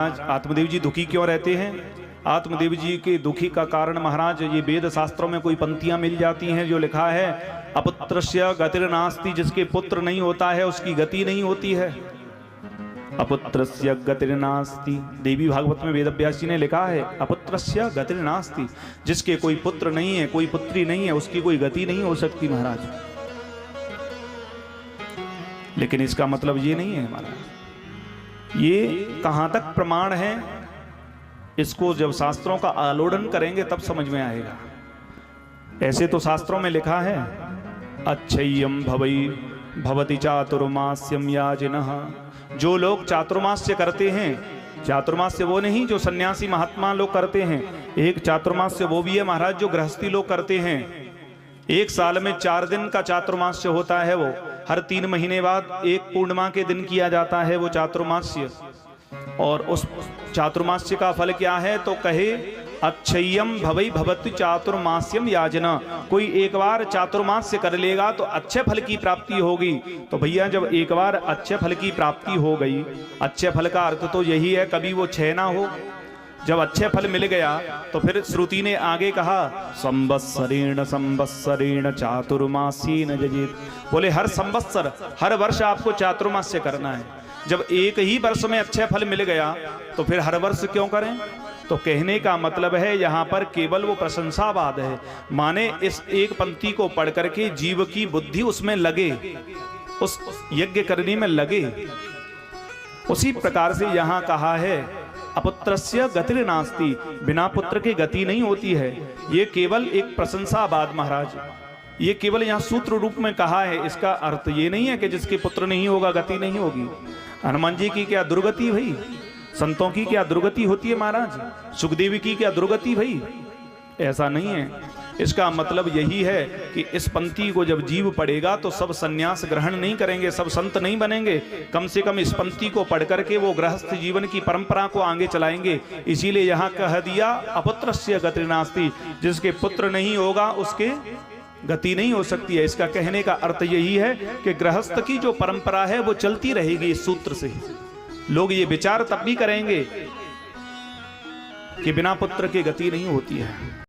आत्मदेव जी दुखी क्यों रहते हैं? आत्मदेव जी के दुखी का कारण महाराज ये वेद शास्त्रों में कोई पंक्तियां मिल जाती हैं जो लिखा है अपुत्रस्य गतिर्नास्ति, जिसके पुत्र नहीं होता है उसकी गति नहीं होती है। अपुत्रस्य गतिर्नास्ति, देवी भागवत में वेदव्यास जी ने लिखा है अपुत्रस्य गतिर्नास्ति, जिसके कोई पुत्र नहीं है कोई पुत्री नहीं है उसकी कोई गति नहीं हो सकती महाराज। लेकिन इसका मतलब ये नहीं है महाराज, ये कहां तक प्रमाण है इसको जब शास्त्रों का आलोड़न करेंगे तब समझ में आएगा। ऐसे तो शास्त्रों में लिखा है अच्छय्यम भवई भवति चातुर्मास्यम याजिनः, जो लोग चातुर्मास्य करते हैं, चातुर्मास्य वो नहीं जो सन्यासी महात्मा लोग करते हैं, एक चातुर्मास्य वो भी है महाराज जो गृहस्थी लोग करते हैं। एक साल में 4 दिन का चातुर्मास्य होता है, वो हर 3 महीने बाद एक पूर्णिमा के दिन किया जाता है वो चातुर्मास्य। और उस चातुर्मास्य का फल क्या है तो कहे अच्छय्यम भवई भवति चातुर्मास्यम याजना, कोई एक बार चातुर्मास्य कर लेगा तो अच्छे फल की प्राप्ति होगी। तो भैया जब एक बार अच्छे फल की प्राप्ति हो गई, अच्छे फल का अर्थ तो यही है कभी वो क्षय ना हो। जब अच्छे फल मिल गया तो फिर श्रुति ने आगे कहा संवत्सरेण संवत्सरेण चातुर्मास्येन यजेत, बोले हर संवत्सर हर वर्ष आपको चातुर्मास्य करना है। जब एक ही वर्ष में अच्छे फल मिल गया तो फिर हर वर्ष क्यों करें? तो कहने का मतलब है यहाँ पर केवल वो प्रशंसावाद है, माने इस एक पंक्ति को पढ़ करके जीव की बुद्धि उसमें लगे, उस यज्ञ करने में लगे। उसी प्रकार से यहाँ कहा है अपुत्रस्य गतिर्नास्ति, बिना पुत्र की गति नहीं होती है। ये केवल एक प्रशंसावाद महाराज, ये केवल यहाँ सूत्र रूप में कहा है, इसका अर्थ ये नहीं है कि जिसके पुत्र नहीं होगा गति नहीं होगी। हनुमान जी की क्या दुर्गति भई, संतों की क्या दुर्गति होती है महाराज, सुखदेव की क्या दुर्गति भई, ऐसा नहीं है। इसका मतलब यही है कि इस पंक्ति को जब जीव पढ़ेगा तो सब सन्यास ग्रहण नहीं करेंगे, सब संत नहीं बनेंगे, कम से कम इस पंक्ति को पढ़ करके वो गृहस्थ जीवन की परंपरा को आगे चलाएंगे। इसीलिए यहाँ कह दिया अपुत्रस्य गतिर्नास्ति, जिसके पुत्र नहीं होगा उसके गति नहीं हो सकती है। इसका कहने का अर्थ यही है कि गृहस्थ की जो परंपरा है वो चलती रहेगी। इस सूत्र से लोग ये विचार तब भी करेंगे कि बिना पुत्र की गति नहीं होती है।